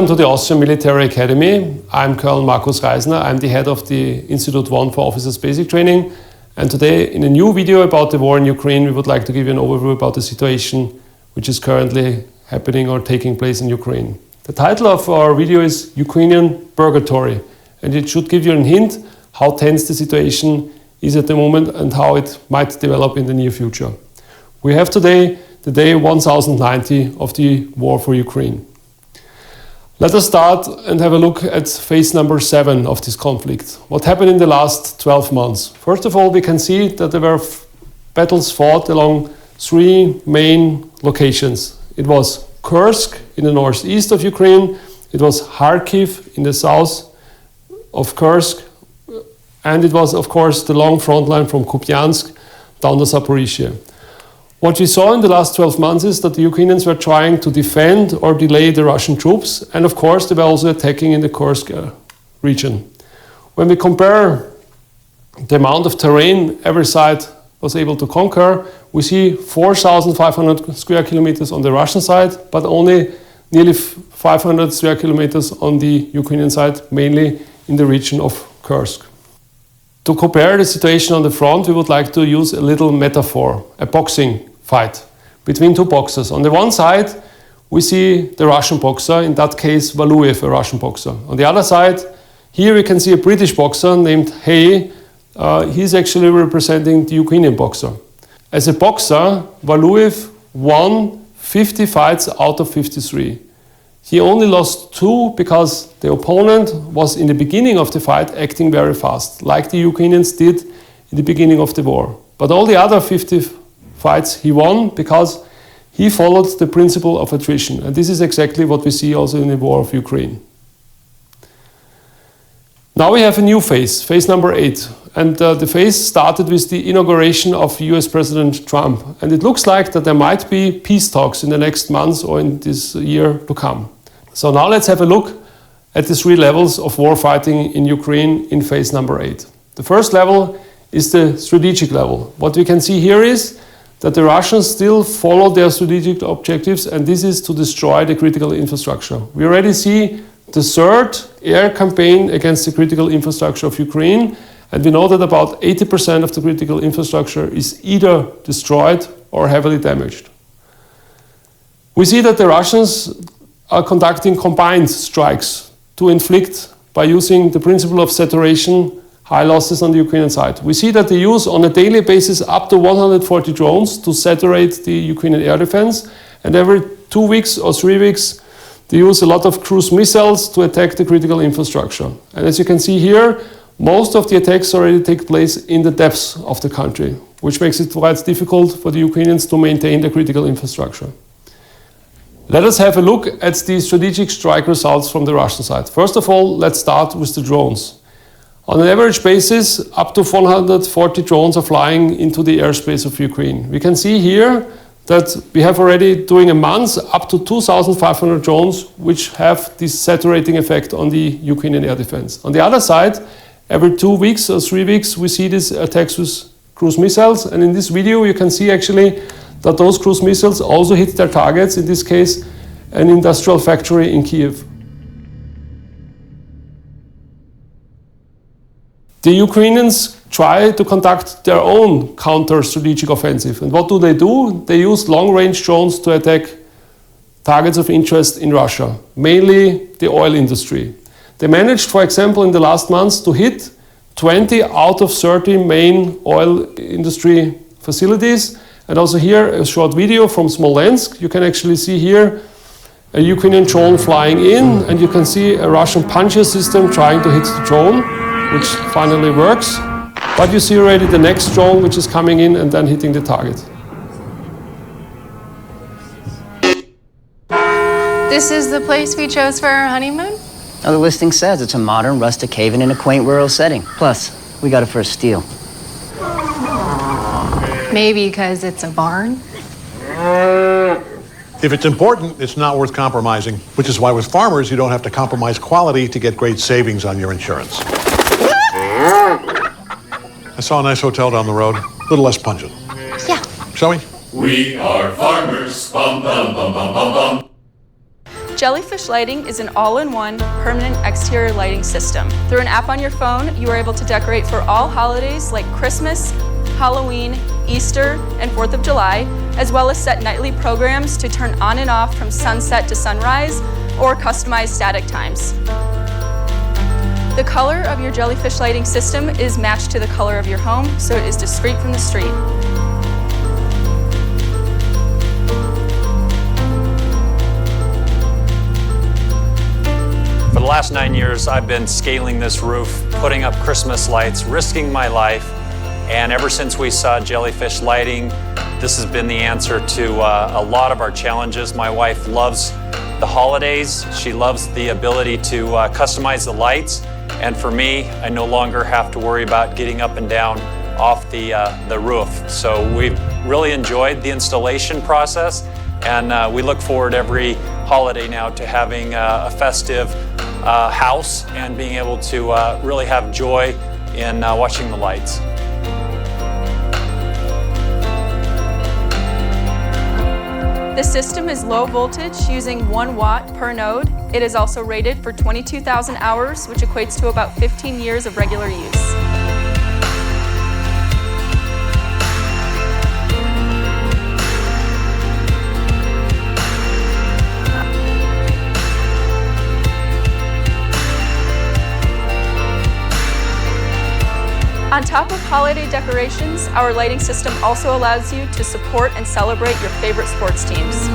Welcome to the Austrian Military Academy. I'm Colonel Markus Reisner. I'm the head of the Institute 1 for Officers Basic Training. And today, in a new video about the war in Ukraine, we would like to give you an overview about the situation which is currently happening or taking place in Ukraine. The title of our video is Ukrainian Purgatory, and it should give you a hint how tense the situation is at the moment and how it might develop in the near future. We have today the day 1090 of the war for Ukraine. Let us start and have a look at phase number 7 of this conflict. What happened in the last 12 months? First of all, we can see that there were battles fought along 3 main locations. It was Kursk in the northeast of Ukraine, it was Kharkiv in the south of Kursk, and it was, of course, the long front line from Kupiansk down to Zaporizhia. What we saw in the last 12 months is that the Ukrainians were trying to defend or delay the Russian troops, and of course they were also attacking in the Kursk region. When we compare the amount of terrain every side was able to conquer, we see 4,500 square kilometers on the Russian side, but only nearly 500 square kilometers on the Ukrainian side, mainly in the region of Kursk. To compare the situation on the front, we would like to use a little metaphor, a boxing fight between 2 boxers. On the one side, we see the Russian boxer, in that case Valuev, a Russian boxer. On the other side, here we can see a British boxer named Hay. He's actually representing the Ukrainian boxer. As a boxer, Valuev won 50 fights out of 53. He only lost 2 because the opponent was in the beginning of the fight acting very fast, like the Ukrainians did in the beginning of the war. But all the other 50 fights he won because he followed the principle of attrition. And this is exactly what we see also in the war of Ukraine. Now we have a new phase, phase number 8. And the phase started with the inauguration of US President Trump. And it looks like that there might be peace talks in the next months or in this year to come. So now let's have a look at the 3 levels of war fighting in Ukraine in phase number 8. The first level is the strategic level. What we can see here is that the Russians still follow their strategic objectives, and this is to destroy the critical infrastructure. We already see the 3rd air campaign against the critical infrastructure of Ukraine, and we know that about 80% of the critical infrastructure is either destroyed or heavily damaged. We see that the Russians are conducting combined strikes to inflict, by using the principle of saturation, high losses on the Ukrainian side. We see that they use on a daily basis up to 140 drones to saturate the Ukrainian air defense, and every 2 weeks or 3 weeks they use a lot of cruise missiles to attack the critical infrastructure. And as you can see here, most of the attacks already take place in the depths of the country, which makes it quite difficult for the Ukrainians to maintain the critical infrastructure. Let us have a look at the strategic strike results from the Russian side. First of all, let's start with the drones. On an average basis, up to 440 drones are flying into the airspace of Ukraine. We can see here that we have already, during a month, up to 2,500 drones which have this saturating effect on the Ukrainian air defense. On the other side, every 2 weeks or 3 weeks, we see these attacks with cruise missiles. And in this video, you can see actually that those cruise missiles also hit their targets, in this case, an industrial factory in Kiev. The Ukrainians try to conduct their own counter-strategic offensive. And what do? They use long-range drones to attack targets of interest in Russia, mainly the oil industry. They managed, for example, in the last months to hit 20 out of 30 main oil industry facilities. And also here, a short video from Smolensk. You can actually see here a Ukrainian drone flying in, and you can see a Russian puncher system trying to hit the drone, which finally works. But you see already the next drone which is coming in and then hitting the target. This is the place we chose for our honeymoon? Oh, the listing says it's a modern rustic haven in a quaint rural setting. Plus, we got it for a steal. Maybe because it's a barn? If it's important, it's not worth compromising, which is why with farmers, you don't have to compromise quality to get great savings on your insurance. I saw a nice hotel down the road, a little less pungent. Yeah. Shall we? We are farmers, bum bum bum bum bum bum. Jellyfish Lighting is an all-in-one permanent exterior lighting system. Through an app on your phone, you are able to decorate for all holidays like Christmas, Halloween, Easter, and 4th of July, as well as set nightly programs to turn on and off from sunset to sunrise, or customize static times. The color of your Jellyfish lighting system is matched to the color of your home, so it is discreet from the street. For the last 9 years, I've been scaling this roof, putting up Christmas lights, risking my life. And ever since we saw Jellyfish Lighting, this has been the answer to a lot of our challenges. My wife loves the holidays. She loves the ability to customize the lights. And for me, I no longer have to worry about getting up and down off the roof. So we've really enjoyed the installation process, and we look forward every holiday now to having a festive house and being able to really have joy in watching the lights. The system is low voltage, using 1 watt per node. It is also rated for 22,000 hours, which equates to about 15 years of regular use. On top of holiday decorations, our lighting system also allows you to support and celebrate your favorite sports teams.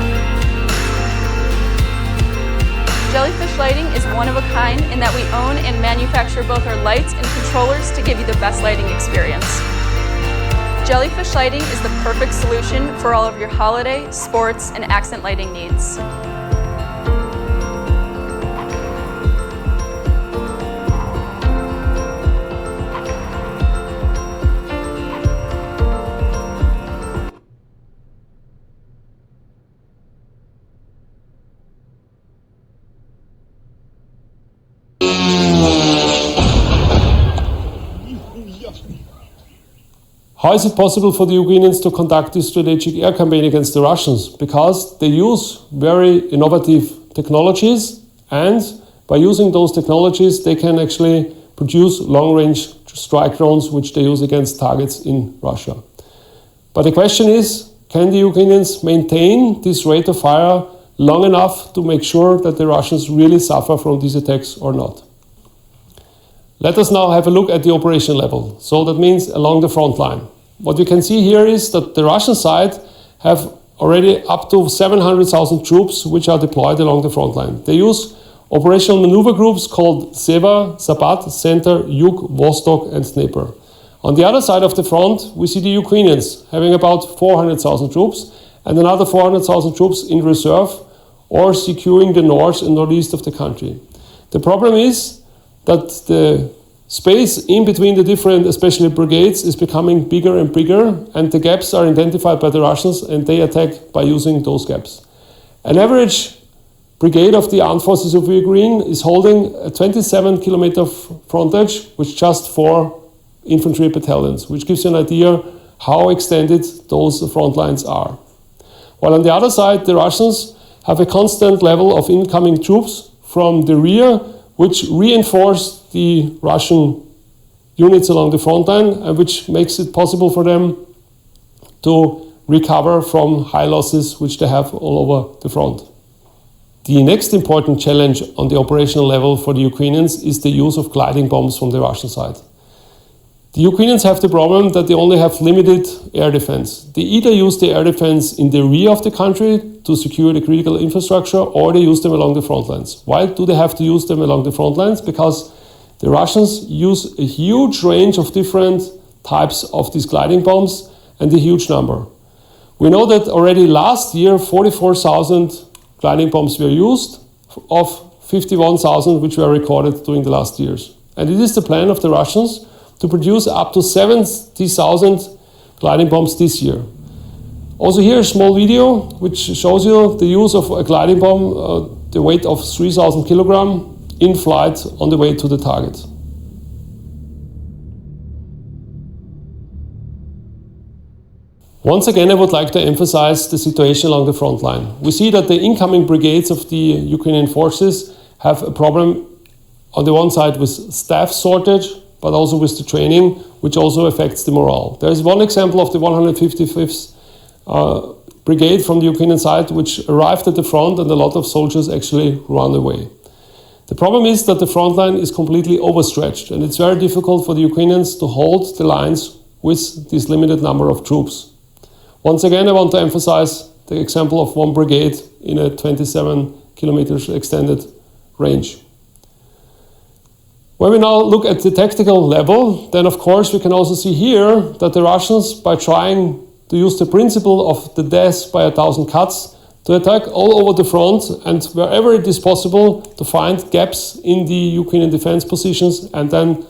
Jellyfish Lighting is one of a kind in that we own and manufacture both our lights and controllers to give you the best lighting experience. Jellyfish Lighting is the perfect solution for all of your holiday, sports, and accent lighting needs. How is it possible for the Ukrainians to conduct this strategic air campaign against the Russians? Because they use very innovative technologies, and by using those technologies they can actually produce long-range strike drones which they use against targets in Russia. But the question is, can the Ukrainians maintain this rate of fire long enough to make sure that the Russians really suffer from these attacks or not? Let us now have a look at the operation level. So that means along the front line. What we can see here is that the Russian side have already up to 700,000 troops which are deployed along the front line. They use operational maneuver groups called Sever, Zapat, Center, Yug, Vostok and Dnieper. On the other side of the front, we see the Ukrainians having about 400,000 troops and another 400,000 troops in reserve or securing the north and northeast of the country. The problem is that the space in between the different, especially brigades, is becoming bigger and bigger, and the gaps are identified by the Russians and they attack by using those gaps. An average brigade of the armed forces of Ukraine is holding a 27-kilometer frontage with just 4 infantry battalions, which gives you an idea how extended those front lines are. While on the other side, the Russians have a constant level of incoming troops from the rear, which reinforce the Russian units along the front line and which makes it possible for them to recover from high losses which they have all over the front. The next important challenge on the operational level for the Ukrainians is the use of gliding bombs from the Russian side. The Ukrainians have the problem that they only have limited air defense. They either use the air defense in the rear of the country to secure the critical infrastructure, or they use them along the front lines. Why do they have to use them along the front lines? Because the Russians use a huge range of different types of these gliding bombs and a huge number. We know that already last year 44,000 gliding bombs were used, of 51,000 which were recorded during the last years. And it is the plan of the Russians to produce up to 70,000 gliding bombs this year. Also here a small video which shows you the use of a gliding bomb, the weight of 3,000 kilograms in flight on the way to the target. Once again, I would like to emphasize the situation along the front line. We see that the incoming brigades of the Ukrainian forces have a problem on the one side with staff shortage, but also with the training, which also affects the morale. There is one example of the 155th brigade from the Ukrainian side, which arrived at the front and a lot of soldiers actually ran away. The problem is that the front line is completely overstretched, and it's very difficult for the Ukrainians to hold the lines with this limited number of troops. Once again, I want to emphasize the example of one brigade in a 27 kilometers extended range. When we now look at the tactical level, then of course we can also see here that the Russians, by trying to use the principle of the death by 1,000 cuts, to attack all over the front and wherever it is possible to find gaps in the Ukrainian defense positions and then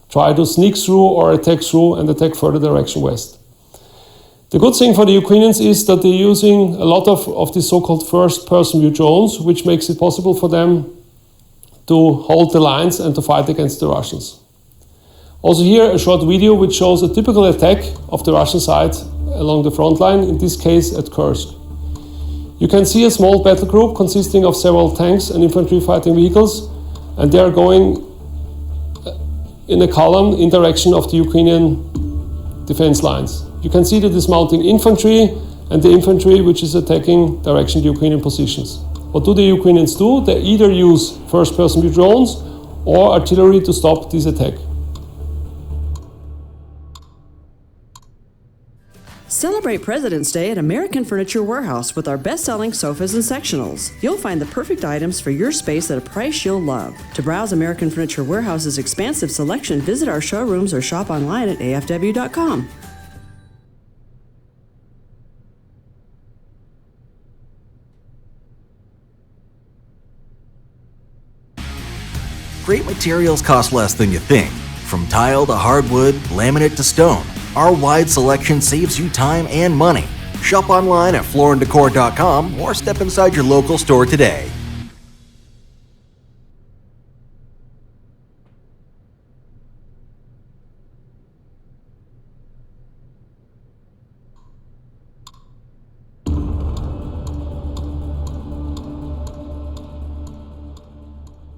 try to sneak through or attack through and attack further direction west. The good thing for the Ukrainians is that they're using a lot of the so-called first-person view drones, which makes it possible for them to hold the lines and to fight against the Russians. Also here a short video which shows a typical attack of the Russian side along the front line, in this case at Kursk. You can see a small battle group consisting of several tanks and infantry fighting vehicles, and they are going in a column in direction of the Ukrainian defense lines. You can see the dismounting infantry and the infantry which is attacking direction the Ukrainian positions. What do the Ukrainians do? They either use first-person view drones or artillery to stop this attack. Celebrate President's Day at American Furniture Warehouse with our best-selling sofas and sectionals. You'll find the perfect items for your space at a price you'll love. To browse American Furniture Warehouse's expansive selection, visit our showrooms or shop online at afw.com. Great materials cost less than you think. From tile to hardwood, laminate to stone, our wide selection saves you time and money. Shop online at flooranddecor.com or step inside your local store today.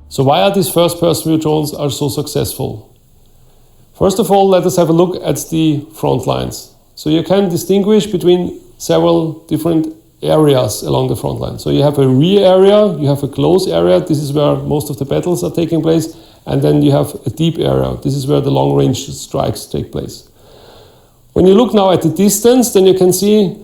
So why are these first-person view drones are so successful? First of all, let us have a look at the front lines. So you can distinguish between several different areas along the front line. So you have a rear area, you have a close area, this is where most of the battles are taking place, and then you have a deep area, this is where the long-range strikes take place. When you look now at the distance, then you can see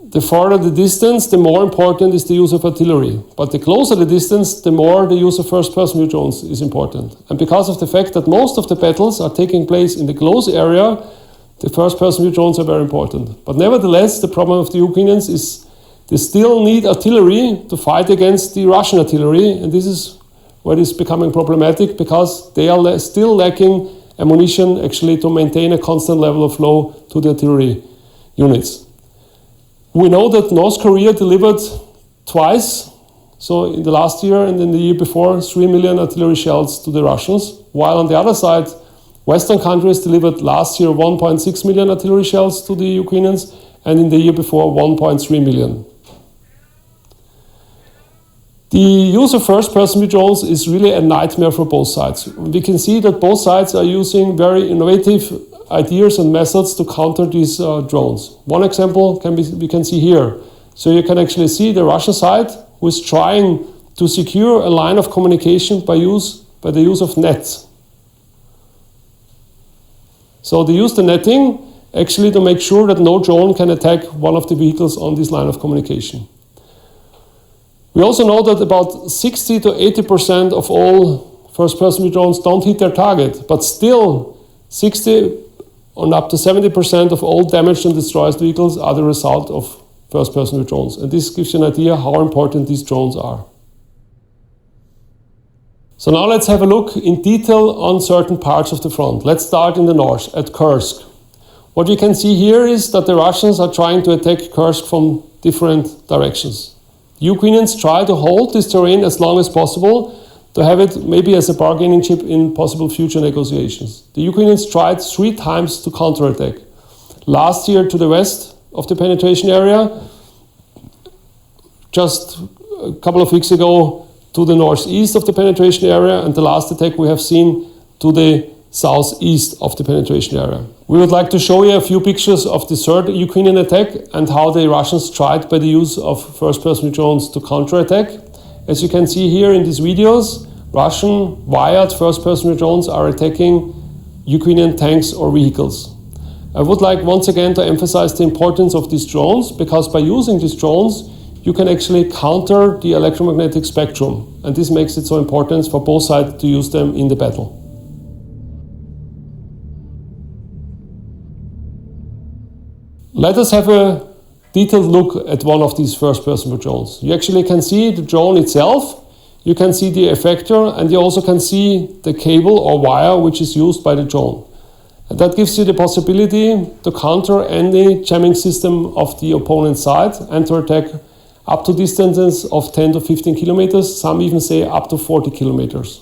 the farther the distance, the more important is the use of artillery. But the closer the distance, the more the use of first-person view drones is important. And because of the fact that most of the battles are taking place in the close area, the first-person view drones are very important. But nevertheless, the problem of the Ukrainians is they still need artillery to fight against the Russian artillery, and this is where it is becoming problematic because they are still lacking ammunition actually to maintain a constant level of flow to the artillery units. We know that North Korea delivered twice, so in the last year and in the year before, 3 million artillery shells to the Russians, while on the other side, Western countries delivered last year 1.6 million artillery shells to the Ukrainians, and in the year before 1.3 million. The use of first-person view drones is really a nightmare for both sides. We can see that both sides are using very innovative ideas and methods to counter these drones. One example we can see here. So you can actually see the Russian side who is trying to secure a line of communication by the use of nets. So they use the netting actually to make sure that no drone can attack one of the vehicles on this line of communication. We also know that about 60 to 80% of all first-person view drones don't hit their target, but still 60 and up to 70% of all damaged and destroyed vehicles are the result of first-person view drones. And this gives you an idea how important these drones are. So now let's have a look in detail on certain parts of the front. Let's start in the north, at Kursk. What we can see here is that the Russians are trying to attack Kursk from different directions. Ukrainians try to hold this terrain as long as possible to have it maybe as a bargaining chip in possible future negotiations. The Ukrainians tried 3 times to counterattack. Last year to the west, of the penetration area. Just a couple of weeks ago to the northeast of the penetration area, and the last attack we have seen to the southeast of the penetration area. We would like to show you a few pictures of the third Ukrainian attack and how the Russians tried by the use of first-person drones to counterattack. As you can see here in these videos, Russian wired first-person drones are attacking Ukrainian tanks or vehicles. I would like once again to emphasize the importance of these drones, because by using these drones you can actually counter the electromagnetic spectrum, and this makes it so important for both sides to use them in the battle. Let us have a detailed look at one of these first-person drones. You actually can see the drone itself, you can see the effector, and you also can see the cable or wire which is used by the drone. And that gives you the possibility to counter any jamming system of the opponent's side and to attack up to distances of 10 to 15 kilometers, some even say up to 40 kilometers.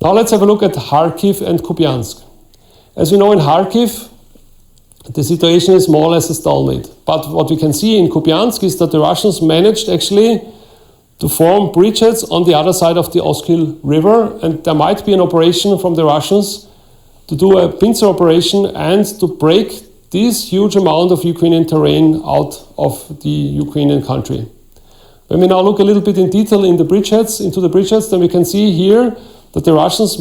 Now let's have a look at Kharkiv and Kupiansk. As we know, in Kharkiv, the situation is more or less a stalemate. But what we can see in Kupiansk is that the Russians managed actually to form bridgeheads on the other side of the Oskil River, and there might be an operation from the Russians to do a pincer operation and to break this huge amount of Ukrainian terrain out of the Ukrainian country. When we now look a little bit in detail into the bridgeheads, then we can see here that the Russians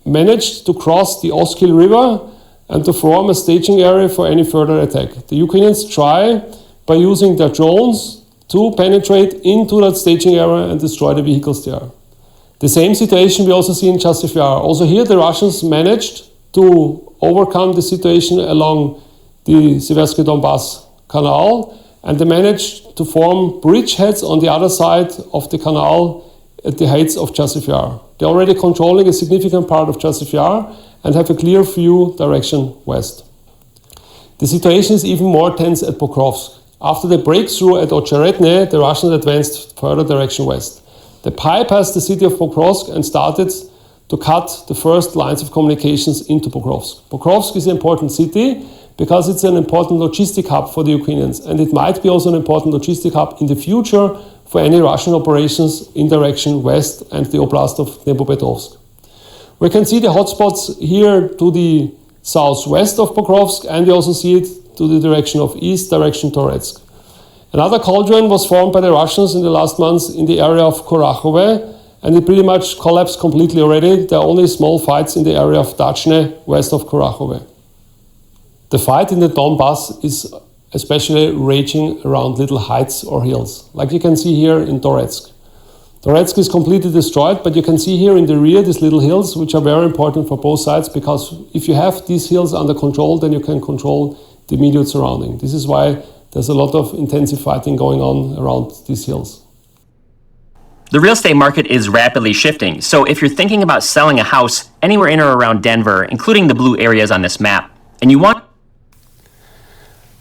managed to cross the Oskil River and to form a staging area for any further attack. The Ukrainians try, by using their drones, to penetrate into that staging area and destroy the vehicles there. The same situation we also see in Chasiv Yar. Also here the Russians managed to overcome the situation along the Seversky Donbass Canal, and they managed to form bridgeheads on the other side of the canal at the heights of Chasiv Yar. They're already controlling a significant part of Chasiv Yar and have a clear view direction west. The situation is even more tense at Pokrovsk. After the breakthrough at Ocheretne, the Russians advanced further direction west. They bypassed the city of Pokrovsk and started to cut the first lines of communications into Pokrovsk. Pokrovsk is an important city because it's an important logistic hub for the Ukrainians, and it might be also an important logistic hub in the future for any Russian operations in direction west and the oblast of Dnipropetrovsk. We can see the hotspots here to the southwest of Pokrovsk, and we also see it to the direction of east, direction Toretsk. Another cauldron was formed by the Russians in the last months in the area of Kurakhove, and it pretty much collapsed completely already. There are only small fights in the area of Dachne, west of Kurakhove. The fight in the Donbass is especially raging around little heights or hills, like you can see here in Toretsk. Toretsk is completely destroyed, but you can see here in the rear these little hills, which are very important for both sides, because if you have these hills under control, then you can control the immediate surrounding. This is why there's a lot of intensive fighting going on around these hills. The real estate market is rapidly shifting, so if you're thinking about selling a house anywhere in or around Denver, including the blue areas on this map, and you want...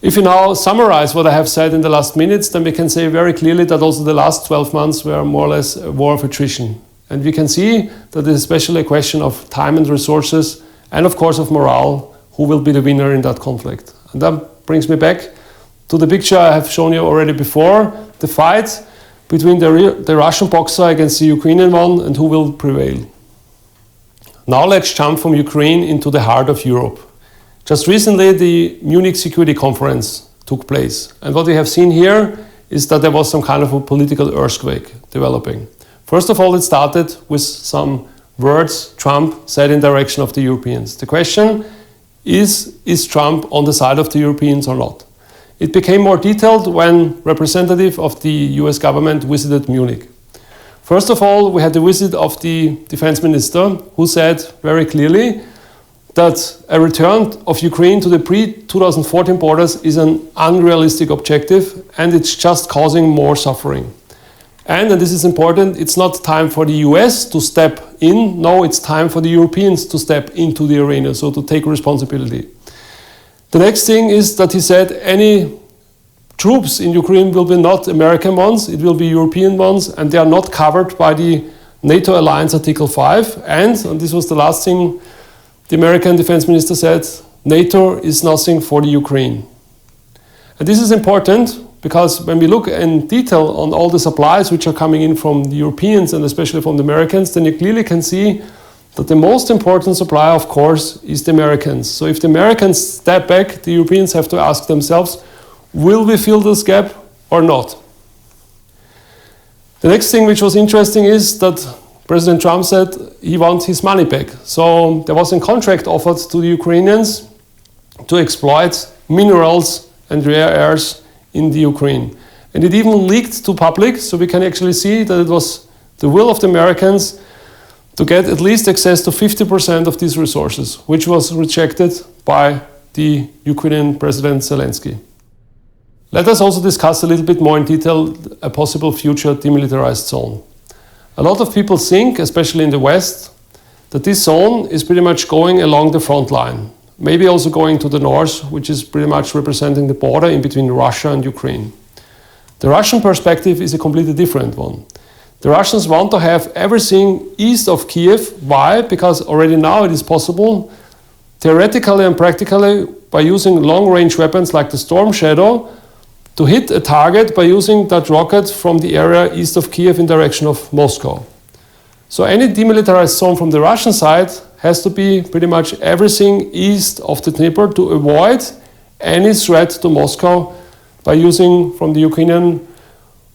If you now summarize what I have said in the last minutes, then we can say very clearly that also the last 12 months were more or less a war of attrition. And we can see that it's especially a question of time and resources, and of course of morale, who will be the winner in that conflict. And that brings me back to the picture I have shown you already before, the fight between the Russian boxer against the Ukrainian one, and who will prevail. Now let's jump from Ukraine into the heart of Europe. Just recently the Munich Security Conference took place, and what we have seen here is that there was some kind of a political earthquake developing. First of all, it started with some words Trump said in direction of the Europeans. The question is Trump on the side of the Europeans or not? It became more detailed when representative of the US government visited Munich. First of all, we had the visit of the defense minister, who said very clearly that a return of Ukraine to the pre-2014 borders is an unrealistic objective, and it's just causing more suffering. And this is important, it's not time for the US to step in, no, it's time for the Europeans to step into the arena, so to take responsibility. The next thing is that he said any troops in Ukraine will be not American ones, it will be European ones, and they are not covered by the NATO Alliance Article 5. And this was the last thing the American defense minister said, NATO is nothing for the Ukraine. And this is important because when we look in detail on all the supplies which are coming in from the Europeans and especially from the Americans, then you clearly can see that the most important supplier, of course, is the Americans. So if the Americans step back, the Europeans have to ask themselves, will we fill this gap or not? The next thing which was interesting is that President Trump said he wants his money back. So there was a contract offered to the Ukrainians to exploit minerals and rare earths in the Ukraine. And it even leaked to public, so we can actually see that it was the will of the Americans to get at least access to 50% of these resources, which was rejected by the Ukrainian President Zelensky. Let us also discuss a little bit more in detail a possible future demilitarized zone. A lot of people think, especially in the West, that this zone is pretty much going along the front line, maybe also going to the north, which is pretty much representing the border in between Russia and Ukraine. The Russian perspective is a completely different one. The Russians want to have everything east of Kiev. Why? Because already now it is possible, theoretically and practically, by using long-range weapons like the Storm Shadow, to hit a target by using that rocket from the area east of Kiev in direction of Moscow. So any demilitarized zone from the Russian side has to be pretty much everything east of the Dnieper to avoid any threat to Moscow by using from the Ukrainian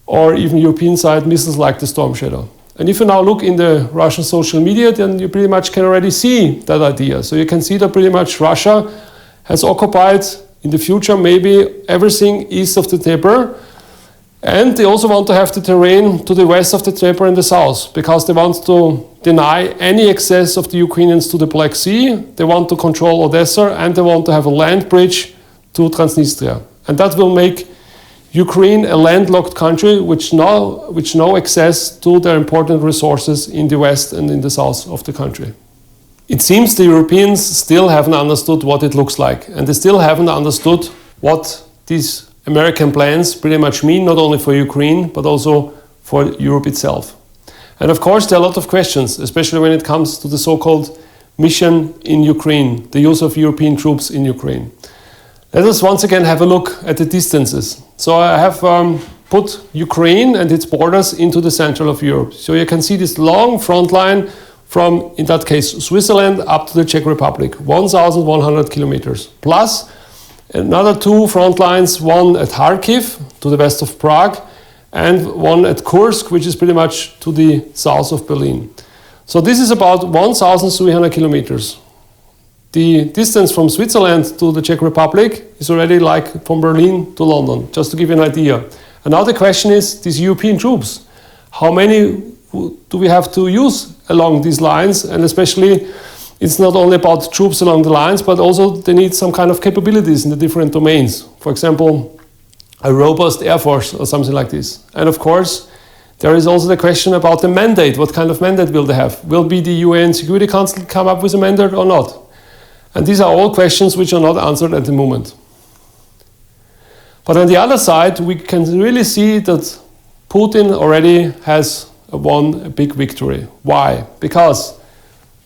or even European side missiles like the Storm Shadow. And if you now look in the Russian social media, then you pretty much can already see that idea. So you can see that pretty much Russia has occupied in the future maybe everything east of the Dnieper, and they also want to have the terrain to the west of the Dnieper and the south, because they want to deny any access of the Ukrainians to the Black Sea, they want to control Odessa, and they want to have a land bridge to Transnistria. And that will make Ukraine a landlocked country which no access to their important resources in the west and in the south of the country. It seems the Europeans still haven't understood what it looks like, and they still haven't understood what these American plans pretty much mean, not only for Ukraine, but also for Europe itself. And of course, there are a lot of questions, especially when it comes to the so-called mission in Ukraine, the use of European troops in Ukraine. Let us once again have a look at the distances. So I have put Ukraine and its borders into the central of Europe. So you can see this long front line from, in that case, Switzerland up to the Czech Republic, 1,100 kilometers, plus another two front lines, one at Kharkiv, to the west of Prague, and one at Kursk, which is pretty much to the south of Berlin. So this is about 1,300 kilometers. The distance from Switzerland to the Czech Republic is already like from Berlin to London, just to give you an idea. And now the question is, these European troops, how many do we have to use along these lines? And especially, it's not only about troops along the lines, but also they need some kind of capabilities in the different domains. For example, a robust air force or something like this. And of course, there is also the question about the mandate. What kind of mandate will they have? Will be the UN Security Council come up with a mandate or not? And these are all questions which are not answered at the moment. But on the other side, we can really see that Putin already has won a big victory. Why? Because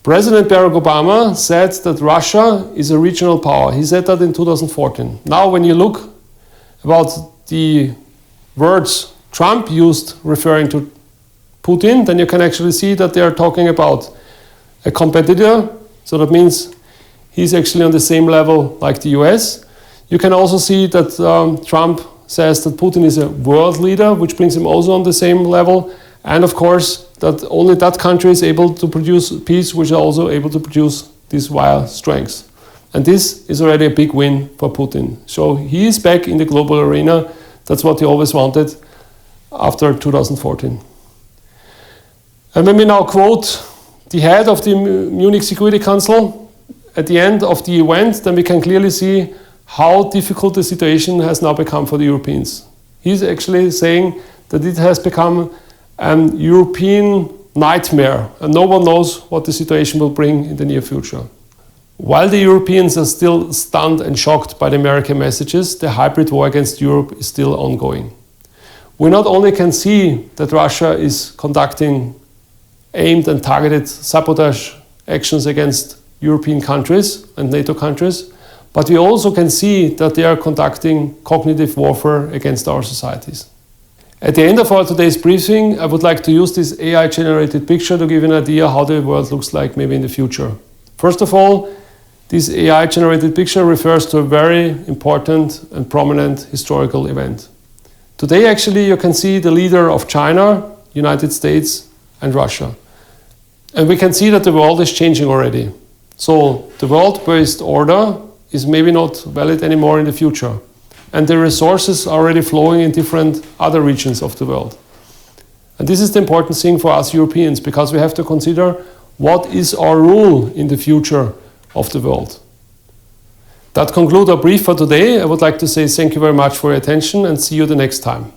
President Barack Obama said that Russia is a regional power. He said that in 2014. Now, when you look about the words Trump used referring to Putin, then you can actually see that they are talking about a competitor. So that means he's actually on the same level like the US. You can also see that Trump says that Putin is a world leader, which brings him also on the same level. And of course, that only that country is able to produce peace, which are also able to produce these wire strengths. And this is already a big win for Putin. So he is back in the global arena. That's what he always wanted after 2014. And when we now quote the head of the Munich Security Council at the end of the event, then we can clearly see how difficult the situation has now become for the Europeans. He's actually saying that it has become an European nightmare, and no one knows what the situation will bring in the near future. While the Europeans are still stunned and shocked by the American messages, the hybrid war against Europe is still ongoing. We not only can see that Russia is conducting aimed and targeted sabotage actions against European countries and NATO countries, But we also can see that they are conducting cognitive warfare against our societies. At the end of our today's briefing, I would like to use this AI-generated picture to give you an idea how the world looks like maybe in the future. First of all, this AI-generated picture refers to a very important and prominent historical event. Today, actually, you can see the leader of China, United States, and Russia. And we can see that the world is changing already. So the world-based order is maybe not valid anymore in the future. And the resources are already flowing in different other regions of the world. And this is the important thing for us Europeans, because we have to consider what is our role in the future of the world. That concludes our brief for today. I would like to say thank you very much for your attention and see you the next time.